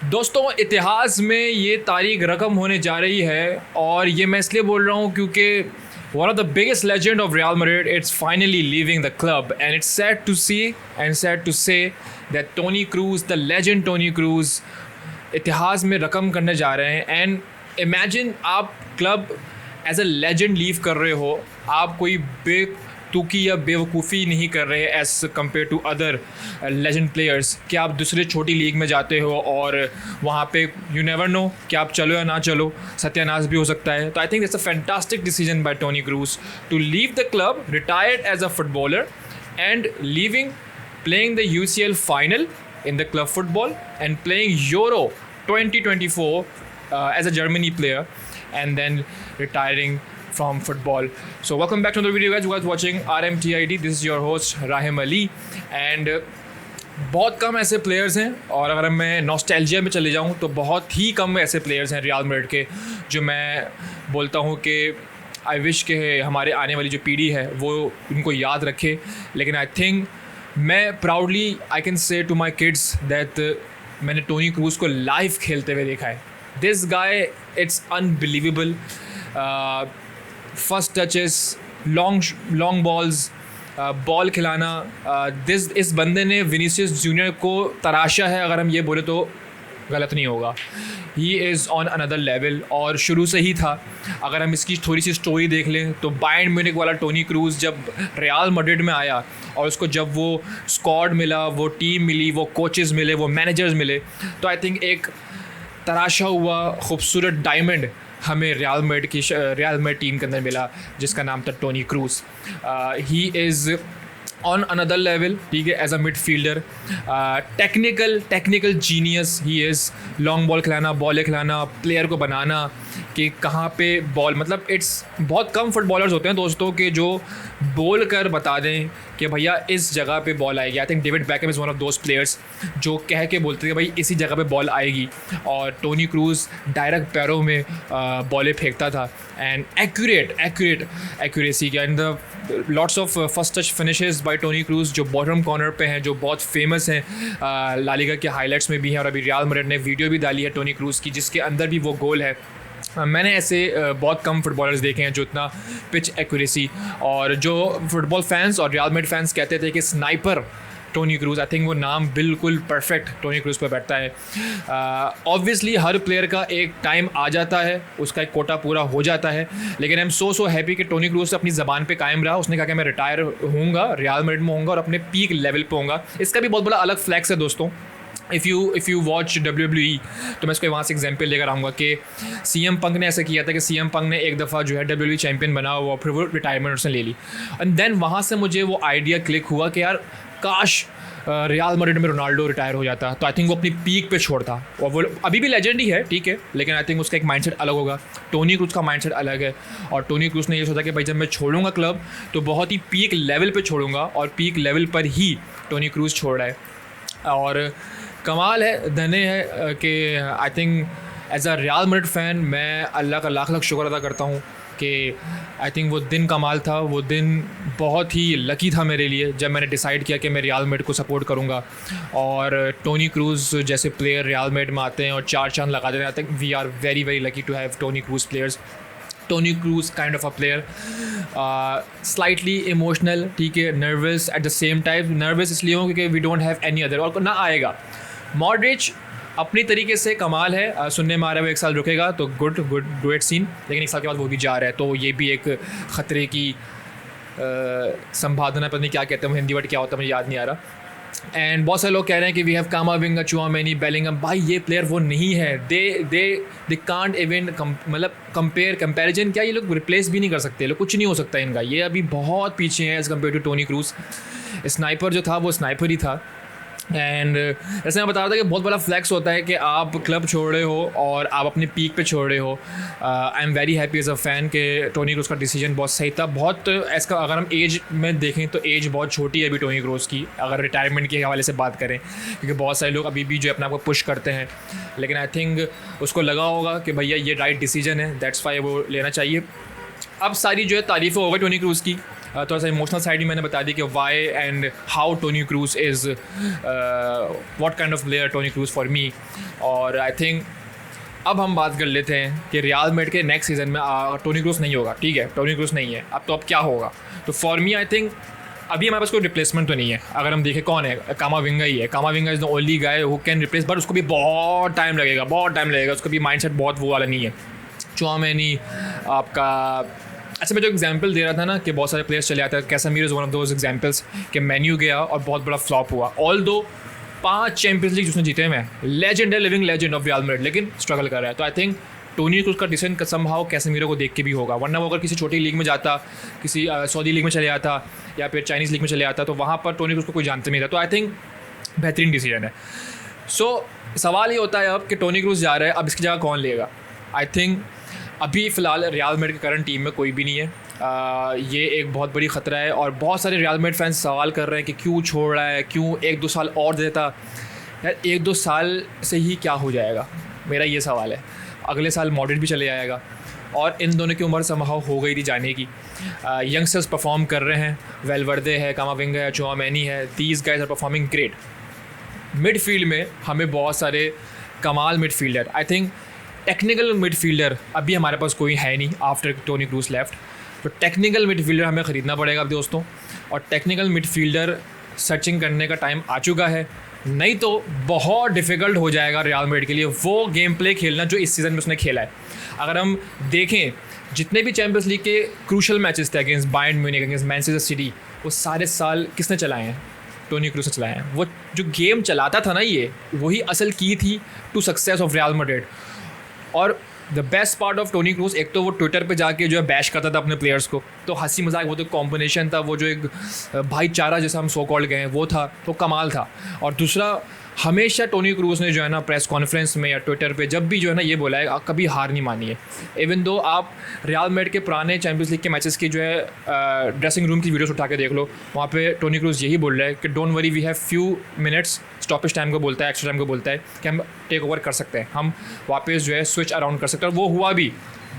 दोस्तों, इतिहास में ये तारीख रकम होने जा रही है और ये मैं इसलिए बोल रहा हूँ क्योंकि one of the biggest legend of Real Madrid, it's finally leaving the club, and it's sad to see and sad to say that Toni Kroos, the legend Toni Kroos, इतिहास में रकम करने जा रहे हैं. एंड इमेजिन आप club as a legend leave कर रहे हो, आप कोई बेतुकी या बेवकूफ़ी नहीं कर रहे as compare to other legend players कि आप दूसरे छोटी लीग में जाते हो और वहाँ पे यू नेवर नो कि आप चलो या ना चलो, सत्यानाश भी हो सकता है. तो I think it's a fantastic decision by Toni Kroos to leave the club, retired as a footballer and leaving, playing the UCL final in the club football and playing Euro 2024 as a Germany player and then retiring from football. So welcome back to the video, guys. You guys watching RMTID. This is your host Rahim Ali and बहुत कम ऐसे players हैं, और अगर मैं nostalgia में चले जाऊँ तो बहुत ही कम ऐसे प्लेयर्स हैं रियल मैड्रिड के जो मैं बोलता हूँ कि आई विश के हमारे आने वाली जो पीढ़ी है वो उनको याद रखे. लेकिन आई थिंक मैं proudly I can say to my kids that मैंने टोनी क्रूज को लाइव खेलते हुए देखा है. This guy, it's unbelievable. First touches, long balls, ball खिलाना. इस बंदे ने विनीसियस जूनियर को तराशा है, अगर हम ये बोले तो गलत नहीं होगा. ही इज़ ऑन अनदर लेवल और शुरू से ही था. अगर हम इसकी थोड़ी सी स्टोरी देख लें तो बायर्न म्यूनिख वाला टोनी क्रूज जब रियल मैड्रिड में आया और उसको जब वो स्क्वाड मिला, वो टीम मिली, वो कोचेस मिले, वो मैनेजर्स मिले, तो आई थिंक एक तराशा हुआ खूबसूरत डायमंड हमें रियल मैड्रिड टीम के अंदर मिला जिसका नाम था Toni Kroos. He is on another level, ठीक है, as a midfielder. Technical genius he is. Long ball खिलाना, बॉलें खिलाना, प्लेयर को बनाना कि कहाँ पे बॉल, मतलब इट्स बहुत कम फुटबॉलर्स होते हैं दोस्तों के जो बोल कर बता दें कि भैया इस जगह पे बॉल आएगी. I think David Beckham is one of those players जो कह के बोलते थे भाई इसी जगह पे बॉल आएगी, और टोनी क्रूज डायरेक्ट पैरों में बॉलें फेंकता था एंड एक्यूरेसी के. And the lots of first touch finishes by Toni Kroos जो बॉटम कॉर्नर पे हैं, जो बहुत फेमस हैं, ला लीगा के हाईलाइट्स में भी हैं, और अभी रियल मैड्रिड ने वीडियो भी डाली है टोनी क्रूज की जिसके अंदर भी वो गोल है. मैंने ऐसे बहुत कम फुटबॉलर्स देखे हैं जो इतना पिच एक्यूरेसी, और जो फुटबॉल फैंस और रियल मैड्रिड फैंस कहते थे कि sniper Toni Kroos, I think वो नाम बिल्कुल परफेक्ट टोनी क्रूज पर बैठता है. ऑब्वियसली हर प्लेयर का एक टाइम आ जाता है, उसका एक कोटा पूरा हो जाता है, लेकिन आई एम सो हैप्पी कि टोनी क्रूज अपनी ज़बान पे कायम रहा. उसने कहा कि मैं रिटायर होऊंगा, रियल मैड्रिड में होऊंगा और अपने पीक लेवल पे होऊंगा. इसका भी बहुत बड़ा अलग फ्लैक्स है दोस्तों. इफ़ यू वॉच WWE तो मैं इसको वहाँ से एग्जाम्पल लेकर आऊँगा कि CM पंक ने ऐसा किया था कि CM पंक ने एक दफ़ा जो है WWE चैम्पियन बना हुआ, फिर वो रिटायरमेंट उसने ले ली. एंड देन वहाँ से मुझे वो आइडिया क्लिक हुआ कि यार काश रियल मैड्रिड में रोनाल्डो रिटायर हो जाता तो आई थिंक वो अपनी पीक पे छोड़ता. और वो अभी भी लेजेंड ही है, ठीक है, लेकिन आई थिंक उसका एक माइंडसेट अलग होगा. टोनी क्रूज का माइंडसेट अलग है, और टोनी क्रूज ने ये सोचा कि भाई जब मैं छोड़ूंगा क्लब तो बहुत ही पीक लेवल पे छोड़ूंगा, और पीक लेवल पर ही टोनी क्रूज छोड़ रहा है. और कमाल है, धन्य है कि I think as a Real Madrid fan मैं अल्लाह का लाख शुक्र अदा करता हूँ कि आई थिंक वो दिन कमाल था. वो दिन बहुत ही लकी था मेरे लिए जब मैंने डिसाइड किया कि मैं रियल मैड्रिड को सपोर्ट करूँगा. और टोनी क्रूज जैसे प्लेयर रियल मैड्रिड में आते हैं और चार चांद लगा देते हैं. I think we are very lucky to have Toni Kroos players. Toni Kroos kind of a player, slightly emotional, ठीक है, nervous at the same time. Nervous इसलिए हूँ क्योंकि we don't have any other, और ना आएगा. मॉड्रिच अपनी तरीके से कमाल है. सुनने में आ रहा है वो एक साल रुकेगा तो ग्रेट सीन, लेकिन एक साल के बाद वो भी जा रहा है, तो ये भी एक ख़तरे की संभावना. पता नहीं क्या कहते हैं हिंदी वर्ड, क्या होता है मुझे याद नहीं आ रहा. एंड बहुत सारे लोग कह रहे हैं कि we have Camavinga, Tchouameni, Bellingham. भाई ये प्लेयर वो नहीं है. दे कांट इवन मतलब कंपेरिजन क्या, ये लोग रिप्लेस भी नहीं कर सकते. लोग कुछ नहीं हो सकता इनका. ये अभी बहुत पीछे हैं as compare to Toni Kroos. Sniper जो था वो स्नाइपर ही था. एंड जैसे मैं बता रहा था कि बहुत बड़ा फ्लैक्स होता है कि आप क्लब छोड़ रहे हो और आप अपने पीक पे छोड़ रहे हो. I am very happy as a fan कि टोनी क्रूज का डिसीजन बहुत सही था. बहुत इसका अगर हम एज में देखें तो एज बहुत छोटी है अभी टोनी क्रूज की, अगर रिटायरमेंट के हवाले से बात करें, क्योंकि बहुत सारे लोग अभी भी जो अपने आप को पुश करते हैं. लेकिन आई थिंक उसको लगा होगा कि भैया ये राइट डिसीजन है, दैट्स वाई वो लेना चाहिए. अब सारी जो है तारीफ़ें हो गई टोनी क्रूज की, थोड़ा सा इमोशनल साइड भी मैंने बता दी कि why and how Toni Kroos is what kind of player Toni Kroos for me. और आई थिंक अब हम बात कर लेते हैं कि रियल मैड्रिड के नेक्स्ट सीज़न में टोनी क्रूज नहीं होगा, ठीक है, टोनी क्रूज नहीं है अब क्या होगा। तो फॉर मी आई थिंक अभी हमारे पास कोई रिप्लेसमेंट तो नहीं है। अगर हम देखें कौन है, कामाविंगा ही है। कामाविंगा is the only guy who can replace, but उसको भी बहुत टाइम लगेगा, उसको भी माइंडसेट बहुत वो वाला नहीं है। चुआमेनी आपका, अच्छा मैं जो एग्जांपल दे रहा था ना कि बहुत सारे प्लेयर्स चले आते हैं, Casemiro is one of those examples कि मेन्यू गया और बहुत बड़ा फ्लॉप हुआ। ऑल दो 5 चैंपियंस लीग उसने जीते हैं, लेजेंड है, living legend of Real Madrid, लेकिन स्ट्रगल कर रहा है। तो आई थिंक टोनी क्रूज का डिसीजन समहाउ कैसेमीरो को देख के भी होगा, वरना वो अगर किसी छोटी लीग में जाता, किसी सऊदी लीग में चले जाता या फिर चाइनीज़ लीग में चले जाता, तो वहाँ पर टोनी क्रूज को कोई जानते नहीं था। तो आई थिंक बेहतरीन डिसीजन है। सो सवाल ये होता है अब कि टोनी क्रूज जा रहा है, अब इसकी जगह कौन लेगा। आई थिंक अभी फ़िलहाल रियल मैड्रिड की करंट टीम में कोई भी नहीं है। ये एक बहुत बड़ी ख़तरा है और बहुत सारे रियल मैड्रिड फैंस सवाल कर रहे हैं कि क्यों छोड़ रहा है, क्यों 1-2 साल और देता। यार 1-2 साल से ही क्या हो जाएगा, मेरा ये सवाल है। अगले साल मॉड्रिच भी चले जाएगा और इन दोनों की उम्र समहाउ हो गई थी जाने की। यंगस्टर्स परफॉर्म कर रहे हैं, वेलवर्दे है, कामाविंगा है, चुआमेनी है, these guys are performing great. Midfield में हमें बहुत सारे कमाल midfielder, I think technical midfielder अभी हमारे पास कोई है नहीं आफ्टर टोनी क्रूज लेफ्ट। तो टेक्निकल मिडफील्डर हमें ख़रीदना पड़ेगा अब दोस्तों, और टेक्निकल मिडफील्डर सर्चिंग करने का टाइम आ चुका है, नहीं तो बहुत डिफ़िकल्ट हो जाएगा रियल मैड्रिड के लिए वो गेम प्ले खेलना जो इस सीज़न में उसने खेला है। अगर हम देखें जितने भी चैंपियंस लीग के क्रूशल मैचेस थे against Bayern Munich, against Manchester city, वो सारे साल किसने चलाए हैं, टोनी क्रूज ने चलाए हैं। वो जो गेम चलाता था ना, ये वही असल की थी to success of Real Madrid. और the best part of Toni Kroos, एक तो वो ट्विटर पे जाके जो है बैश करता था अपने प्लेयर्स को, तो हंसी मजाक वो तो कॉम्बिनेशन था, वो जो एक भाईचारा जैसा हम सो कॉल्ड गए वो था, तो कमाल था। और दूसरा, हमेशा टोनी क्रूज ने जो है ना प्रेस कॉन्फ्रेंस में या ट्विटर पे जब भी जो है ना ये बोला है कभी हार नहीं मानी है। इवन दो आप रियल मैड्रिड के पुराने चैंपियंस लीग के मैचेस की जो है ड्रेसिंग रूम की वीडियोस उठा के देख लो, वहाँ पे टोनी क्रूज यही बोल रहा है कि don't worry, we have few minutes, stoppage time को बोलता है, एक्स्ट्रा टाइम को बोलता है कि हम टेक ओवर कर सकते हैं, हम वापस जो है स्विच अराउंड कर सकते हैं। और वो हुआ भी,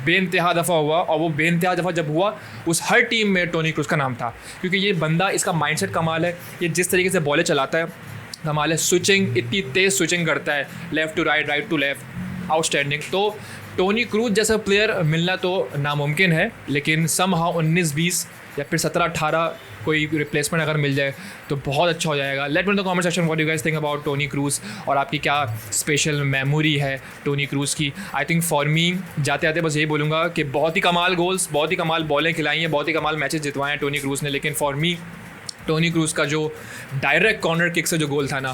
बेइंतहा दफ़ा हुआ, और वो बेइंतहा दफ़ा जब हुआ उस हर टीम में टोनी क्रूज का नाम था, क्योंकि ये बंदा, इसका माइंडसेट कमाल है, ये जिस तरीके से बॉलें चलाता है कमाल है, स्विचिंग इतनी तेज़ स्विचिंग करता है, left to right, right to left, outstanding. तो टोनी क्रूज जैसा प्लेयर मिलना तो नामुमकिन है, लेकिन समहाउ 19-20 या फिर 17-18 कोई रिप्लेसमेंट अगर मिल जाए तो बहुत अच्छा हो जाएगा। Let me know the comment section what you guys think about Toni Kroos, और आपकी क्या स्पेशल मेमोरी है टोनी क्रूज की। आई थिंक फॉर मी, जाते आते बस यही बोलूँगा कि बहुत ही कमाल गोल्स, बहुत ही कमाल बॉलें खिलाई हैं, बहुत ही कमाल मैचेस जितवाए हैं टोनी क्रूज ने, लेकिन फॉर मी टोनी क्रूज का जो डायरेक्ट कॉर्नर किक से जो गोल था ना,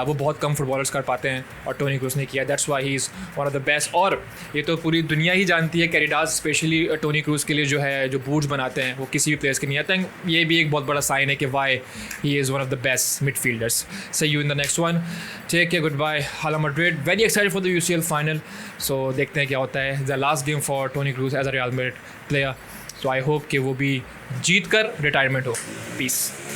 वो बहुत कम फुटबॉलर्स कर पाते हैं और टोनी क्रूज ने किया। That's why he is one of the best. और ये तो पूरी दुनिया ही जानती है, कैरिडास स्पेशली टोनी क्रूज के लिए जो है जो बूट्स बनाते हैं वो किसी भी प्लेयर्स के नहीं आते हैं। ये भी एक बहुत बड़ा साइन है कि why he is one of the best midfielders. See you in the next one, take care, goodbye, Hala Madrid, very excited for the UCL final. So देखते हैं क्या होता है, the last game for Toni Kroos as a Real Madrid player. So I hope कि वो भी जीत कर retirement हो। पीस।